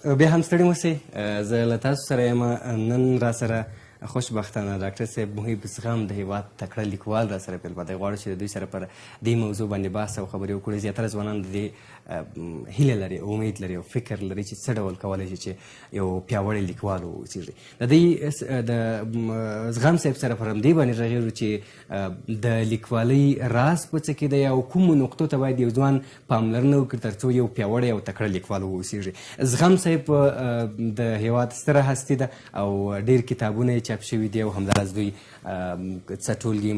بیا هم ستړي مه سئ. زه له تاسو سره یم. نن را سره خوشبختانه ډاکټر صاحب محیب زغم د هیواد تکړه لیکوال را سره پیل دی. غواړو چې د دوی سره پر دې موضوع باندې بحث او خبرې وکړو. زیاتره ځوانان د دې هیله لري، امید لري او فکر لري چې څه ډول کولی شي چې یو پیاوړی لیکوال واوسېږي. د دې د زغم صاحب سره پر همدې باندې غږېږو چې د لیکوالۍ راز په څه کې دی او کومو نقطو ته باید یو ځوان پاملرنه وکړي تر څو یو پیاوړی او تکړه لیکوال واوسېږي. زغم صاحب د هیواد ستره هستي ده او ډېر کتابونه یې چاپ شوي دي او همداراز دوی څه ټولګي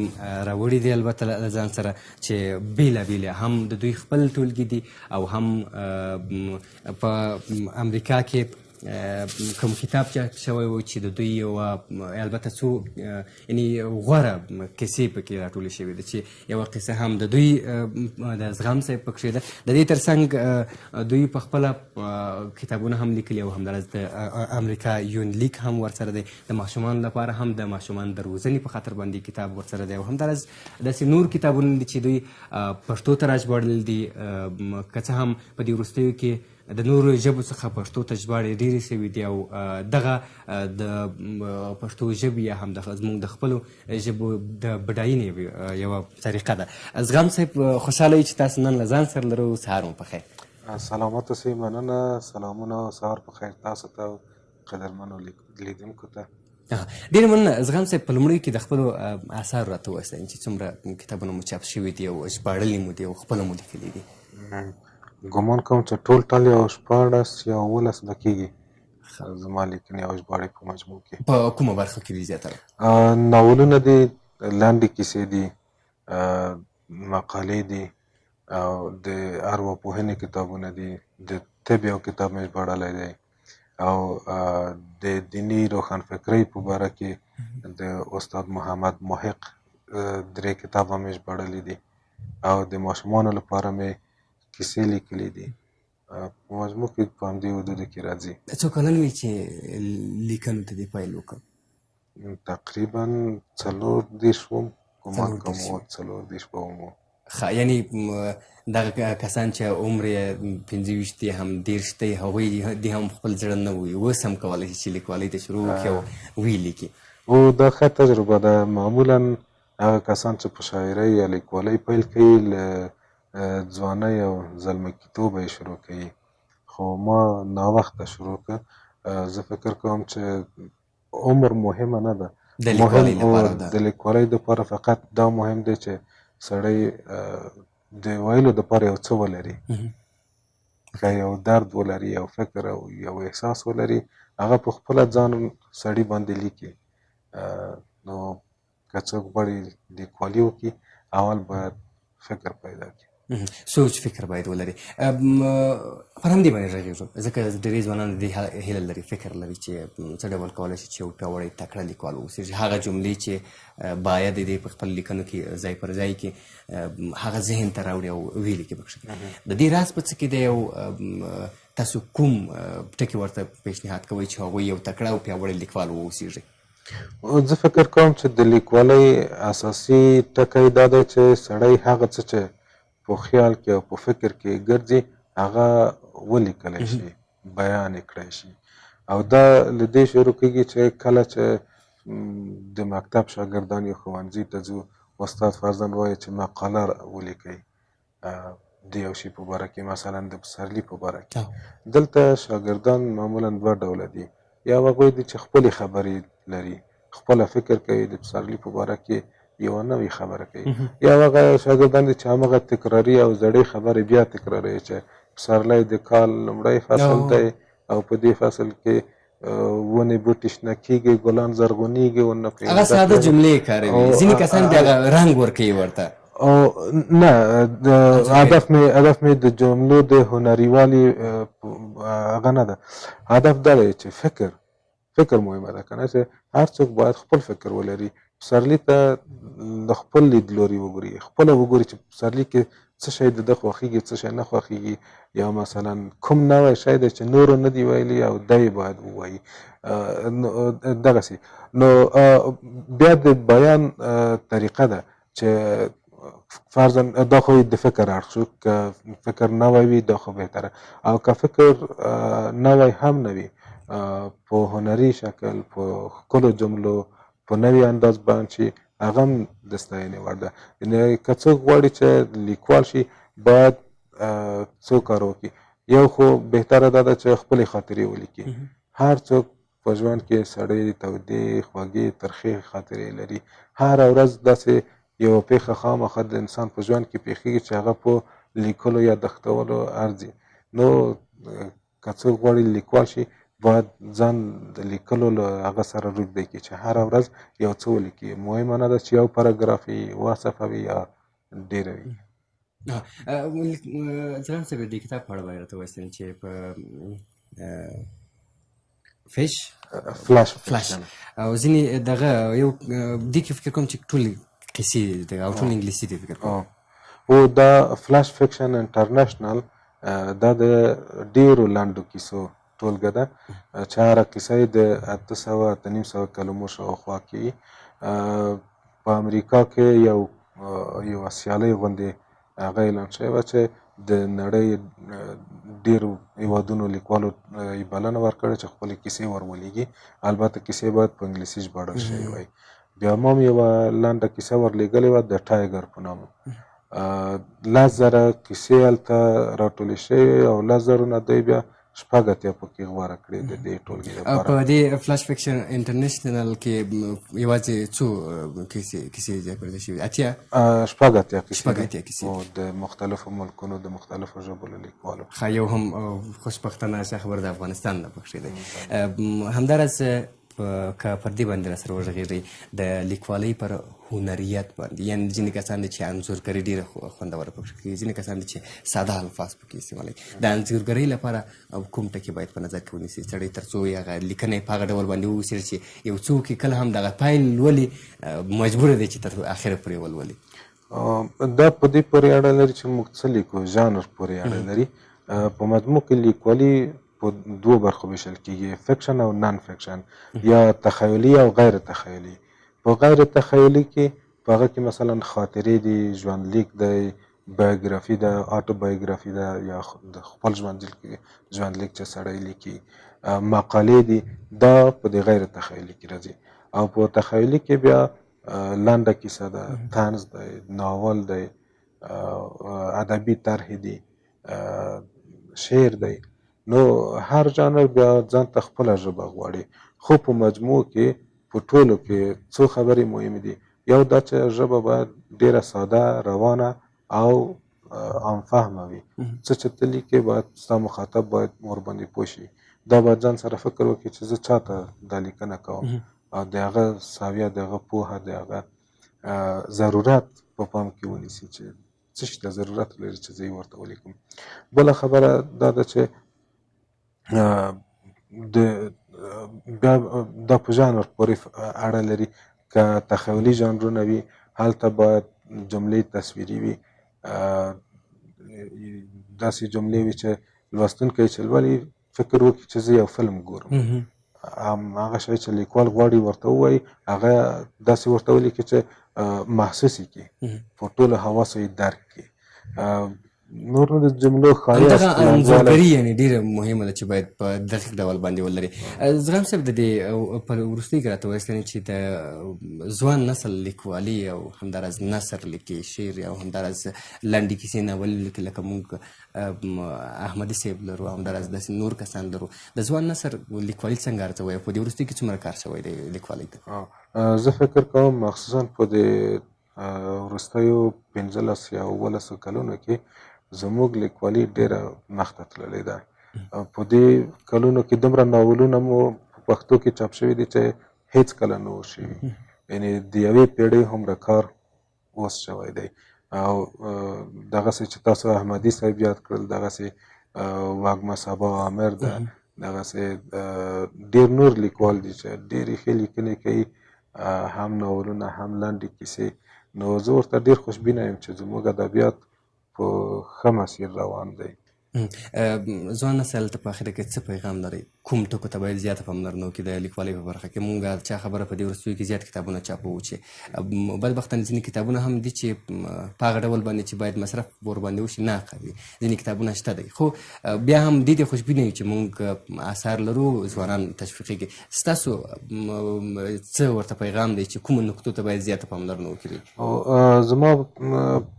راوړي دي البته له ځان سره چې بېلابېلې هم د دوی خپل ټولګي دي او هم په امریکا کې کوم کتاب چاپ شوی و چې د دوی یوه البته څو یعنې غوره کیسې پکې راټولې شوې ده چې یوه قصه هم د دوی د زغم صاحب پکښې ده. د دې تر څنګ دوی په خپله کتابونه هم لیکلي او همداراز د امریکا یونلیک هم ورسره دی. د ماشومانو لپاره هم د ماشومانو د روزنې په خاطر باندې کتاب ورسره دی او همداراز داسې نور کتابونه دي چې دوی پښتو ته راژباړل دي. که څه هم په دې وروستیو کې د نورو ژبو څخه پښتو ته ژباړې ډېرې شوي دي او دغه د پښتو ژبې یا هم زموږ د خپلو ژبو د بډاینې یوه طریقه ده. زغم صاحب خوشحاله یو چې تاسو نن له ځان سره لرو. سهار مو په خیر. سلامت اوسئ. مننه. سلامونه او سهار په خیر تاسو ته او قدرمنو لیدونکو ته. ډېره مننه. زغم صاحب په لومړیو کې د خپلو اثارو راته ووایاست چې څومره کتابونه مو چاپ شوي دي او ژباړلي مو دي او خپله مو لیکلي دي. ګمان کوم چې ټول یو 14 یا 19 به کېږي زما لیکنې او ژباړې په مجموع کې. په کومه برخه کې دي زیاتره؟ ناولونه دي، لنډې کیسې دي، مقالې دي او د ارواپوهنې کتابونه دي. د طب یو کتاب مې ژباړلی دی او د دیني روښانفکرۍ په باره کې د استاد محمد محق 3 کتابه مې ژباړلي دي او د ماشومانو لپاره مې کیسې لیکلي دي. په مجموع کې په همدې حدودو کې راځي. څو کلن وي چې لیکنو ته دې پیل وکړ؟ تقریبا 40 وم. ګمان کوم 40 به وم. یعنې دغه کسان چې عمر یې 25 دی هم 30 دی هغوی دې هم خپل زړه نه وي اوس هم کولی شي چې لیکوالۍ ته شروع وکړي او ولیکي. او دا ښه تجربه ده. معمولا هغه کسان چې په شاعرۍ یا لیکوالۍ پیل کوي له ځوانۍ او زلمکیتوبه یې شروع کوي، خو ما ناوخته شروع کړه. زه فکر کوم چې عمر مهمه نه ده. د لیکوالۍ لپاره ده. د لیکوالۍ دپاره فقط دا مهم دی چې سړی د ویلو دپاره یو څه ولري. که یو درد ولري، یو فکر او یو احساس ولري، هغه په خپله ځان سړي باندې لیکي. نو که څوک غواړي لیکوالي وکړي، اول باید فکر پیدا کړي. سوچ فکر باید ولري. پر همدې باندې غږېږو ځکه ډېری ځوانان د دې هیله لري، فکر لري چې څه ډول کولی شي چې یو پیاوړی تکړه لیکوال واوسېږي. هغه جملې چې باید د دې په خپل لیکنو کې ځای پر ځای کې هغه ذهن ته راوړي او ویلي کې پکښې. د دې راز په څه کې دی او تاسو کوم ټکي ورته پیشنهاد کوئ چې هغوی یو تکړه او پیاوړی لیکوال واوسېږي؟ زه فکر کوم چې د لیکوالۍ اساسي ټکی دا دی چې سړی هغه څه چې په خیال کې او په فکر کې ګرځي هغه ولیکلی شي، بیان یې کړی شي. او دا له دې شروع کېږي چې کله چې د مکتب شاګردان یو ښوونځي ته ځو، استاد فرضاً وایي چې مقاله ولیکئ د یو شي په باره کې، مثلا د پسرلي په باره کې. دلته شاګردان معمولا 2 ډوله دي. یا هغوی دي چې خپلې خبرې لري، خپله فکر کوي، د پسرلي په باره کې یوه نوې خبره کوي. یا هغه شاګردان دي چې همغه تکراري او زړې خبرې بیا تکراروي چې پسرلی د کال لومړی فصل دی او په دې فصل کې ونې بوټي شنه کېږي، ګلان زرغونېږي. هغه ساده جملې کاروي. ځینې کسان بیا رنګ ورکوي ورته. نه، هدف مې د جملو د هنریوالي هغه نه ده. هدف دا دی چې فکر مهمه ده، که نه چې هر څوک باید خپل فکر ولري. پسرلي ته د خپل لیدلوري وګوري، خپله وګوري چې پسرلي کې څه شی د ده خوښېږي، څه شی نه خوښېږي. یا مثلا کوم نوی شی دی چې نورو نه دی ویلي او دی باید ووایي. دغسې نو بیا د بیان طریقه ده چې فرضاً دا خو د فکر اړخ شو، که فکر نوی وي دا خو بهتره، او که فکر نوی هم نه وي په هنري شکل، په ښکلو جملو، په نوي انداز باندې چې هغه هم د ستاینې وړ ده. یعنې که څوک غواړي چې لیکوال شي باید څو کار وکړي. یو خو بهتره دا ده چې خپلې خاطرې ولیکي. هر څوک په ژوند کې سړی تودې، خوږې، ترخې خاطرې لري. هره ورځ داسې یوه پېښه خامخا د انسان په ژوند کې پېښېږي چې هغه په لیکلو یا دښتولو ارزي. نو که څوک غواړي لیکوال شي باید ځان د لیکلو له هغه سره روږدی کړي چې هره ورځ یو څه ولیکي. مهمه نه ده چې یو پاراګراف وي، اووه صفحه وي یا ډېره وي. ځلان صاحب د کتاب په اړه باید راته ووایاست چې په فلاش او ځینې دغه یو دې کې فکر کوم چې ټولې قصې دي او ټول انګلیسي دي فکر کوم. او دا فلاش فکشن انټرنیشنل دا د ډېرو لنډو کیسو ټولګه ده چې هره کیسه یې د 800-850 کلمو شاوخوا کې وي. په امریکا کې یوه سیالۍ غوندې هغه اعلان شوې وه چې د نړۍ ډېرو هیوادونو لیکوالو یې بلنه ورکړې چې خپلې کیسې ورولېږي. البته کیسې باید په انګلیسي ژباړل شوې وای. بیا ما هم یوه لنډه کیسه ورلېږلې وه د ټایګر په نامه. 10,000 کیسې هلته راټولې شوې او 10,000 نه دوی بیا 80 پکې غوره کړې د دې ټولګې لپاره. په دې فلاش فکشن انټرنیشنل کې یوازې څو کیسې ځای شوي؟ 80 کیسې د مختلفو ملکونو د مختلفو ژبو له لیکوالو. ښه، یو هم خوشبختانه خبر د افغانستان نه پکښې دی. همداراز که پر دې باندې را سره وغږېږئ د لیکوالۍ پر هنریت باندې، یعنې ځینې کسان دي چې انځورګري ډېره خوندوره پکښې کوي، ځینې کسان دي چې ساده الفاظ پکې استعمالوي. د انځورګرۍ لپاره کوم ټکي باید په نظر کې ونیسي سړی تر څو هغه لیکنه یې په هغه ډول باندې وویسي چې یو څوک یې کله هم دغه پیل لولي مجبوره دی چې تر اخره پورې ولولي؟ دا په دې پورې اړه لري چې موږ څه لیکو، ژانر پورې اړه لري. په مجموع کې لیکوالي په دوو برخو ویشل کېږي، فکشن او نان فکشن، یا تخیلي او غیر تخیلي. په غیر تخیلي کې په هغه کې مثلا خاطرې دي، ژوندلیک دی، بایوګرافي ده، آټوبایوګرافي ده، یا د خپل ژوندلیک چې سړی لیکي، مقالې دي. دا په دې غیر تخیلي کې راځي. او په تخیلي کې بیا لنډه کیسه ده، طنز دی، ناول دی، ادبي طرحې دي، شعر دی. نو هر ژانر بیا ځان ته خپله ژبه غواړي. خو په مجموع کې په ټولو کې څو خبرې مهمې دي. یو دا چې ژبه باید ډېره ساده، روانه او عام فهمه وي. څه چې ته لیکې باید ستا مخاطب باید ورباندې پوه شي. دا باید ځان سره فکر وکړي چې زه چاته دا لیکنه کوم، او د هغه ساویه، د هغه پوهه، د هغه ضرورت په پام کې ونیسي چې څه شي ته ضرورت لري چې زه یې ورته ولیکم. بله خبره دا ده چې دا په ژانر پورې اړه لري. که تخیلي ژانرونه وي هلته باید جملې تصویري وي، داسې جملې وي چې لوستونکی چې لولي فکر وکړي چې زه یو فلم ګورم. هغه شی چې لیکوال غواړي ورته ووایي هغه داسې ورته ولیکي چې محسوس یې کړي، په ټولو حواسو یې درک کړي. نور نو د جملو ښایست، همدغه انځورګري یعنې ډېره مهمه ده چې باید په دقیق ډول باندې ولري. زغم صاحب، د دې په وروستۍ کې راته ووایاست چې د ځوان نسل لیکوالي او همداراز نثر لیکي، شعر او همداراز لنډې کیسې، ناولې لیکي، لکه موږ احمدي صاحب لرو، همداراز داسې نور کسان لرو. د ځوان نثر لیکوالي څنګه ارزوئ؟ په دې وروستۍ کې څومره کار شوی دی لیکوالۍ ته؟ زه فکر کوم مخصوصا په دې وروستیو 15 یا 17 کلونو کې زموږ لیکوالي ډېره مخته تللې ده. په دې کلونو کې دومره ناولونه مو په پښتو کې چاپ شوي دي چې هیڅ کله نه و شوي. یعنې د یوې پیړۍ هومره کار اوس شوی دی. او دغسې چې تاسو احمدي صاحب یاد کړل، دغسې واګمه صبا عامر ده، دغسې ډېر نور لیکوال دي چې ډېرې ښې لیکنې کوي، هم ناولونه هم لنډې کیسې. نو زه ورته ډېر خوشبینه یم چې زموږ ادبیات په ښه مسیر روان دی. ځوان نسل ته په اخره کې څه پیغام لري؟ کوم ټکو ته باید زیاته پاملرنه وکړي د لیکوالۍ په برخه کې؟ مونږ چا خبره په دې وروستیو کې زیات کتابونه چاپوو چې بدبختانه ځینې کتابونه هم دي چې په هغه ډول باندې چې باید مصرف ورباندې وشي نه کوي. ځینې کتابونه شته دی، خو بیا هم دې خوشبینه یو چې مونږ اثار لرو، ځوانان تشویقېږي. ستاسو څه ورته پیغام دی چې کومو نقطو ته باید زیاته پاملرنه وکړي؟ زما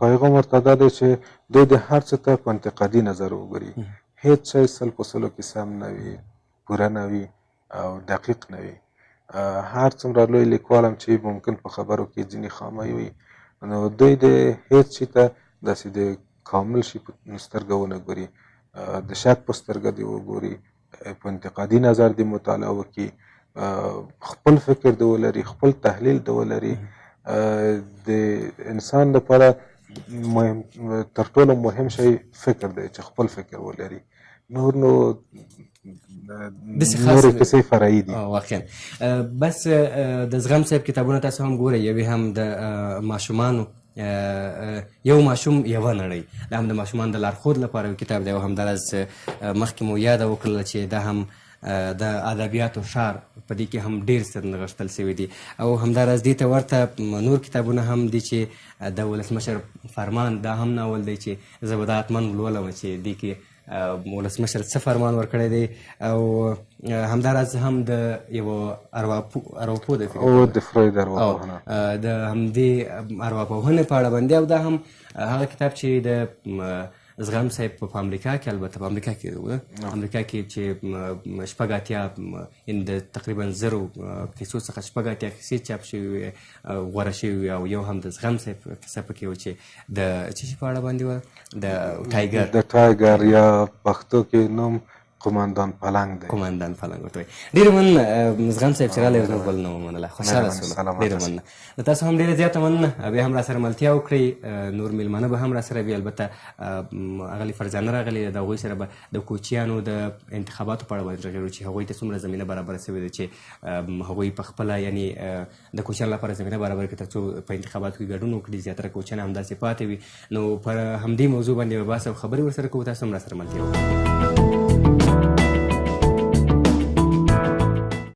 پیغام ورته دا دی چې دوی د هر څه ته په انتقادي نظر وګوري. هیڅ شی سل په سلو کې سم نه وي، پوره نه وي او دقیق نه وي. هر څومره لوی لیکوال هم چې ممکن په خبرو کې ځینې خامۍ وي، نو دوی د هیڅ شي ته داسې د کامل شي په سترګه ونه ګوري، د شک په سترګه دې وګوري، په انتقادي نظر دې مطالعه وکړي، خپل فکر دې ولري، خپل تحلیل دې ولري. د انسان لپاره تر ټولو مهم شی فکر دی چې خپل فکر ولري. نو نورې کیسې فرعي دي. واقعا بس د زغم صاحب کتابونه تاسو هم ګورئ، یوې هم د ماشومانو یو ماشوم یوه نړۍ، دا هم د ماشومانو د لارښود لپاره یو کتاب دی، او همداراز مخکې مو یاده وکړله چې دا هم د ادبیاتو شعر په دې کې هم ډېر څه نغښتل شوي دي، او همداراز دې ته ورته نور کتابونه هم دي چې د ولسمشر فرمان، دا هم ناول دی چې زه به دا حتما ولولم چې دې کې ولسمشر څه فرمان ورکړی دی، او همداراز هم د یو ارواپوه د فروید ارواپوهنه د همدې ارواپوهنې په اړه باندې، او دا هم هغه کتاب چې د زغم صاحب په امریکا کې، البته په امریکا کې امریکا کې چې شپږ اتیا د تقریبا 0 کیسو څخه شپږ اتیا کیسې چاپ شوي وي، غوره شوي وي، او یو هم د زغم صاحب کیسه پکې و چې د څه شي په اړه باندې وه، د ټایګر یا پښتو کې نوم قماندان پلنګ دی. قماندان پلنګ ورته وایي. ډېره مننه زغم صاحب چې راغلی، نور بل نه ومنله، خوشحاله شولو. ډېره مننه. د تاسو هم ډېره زیاته مننه، بیا هم راسره ملتیا وکړئ. نور میلمانه به هم راسره وي، البته اغلې فرزانه راغلې، د هغوی سره به د کوچیانو د انتخاباتو په اړه باندې غږېږو چې هغوی ته څومره زمینه برابره شوې ده چې هغوی په خپله یعنې د کوچیانو لپاره زمینه برابره کړي تر څو په انتخاباتو کې ګډون وکړي. زیاتره کوچیان همداسې پاتې وي. نو پر همدې موضوع باندې به بحث او خبرې ورسره کوو. تاسو هم راسره ملتیا وکړئ.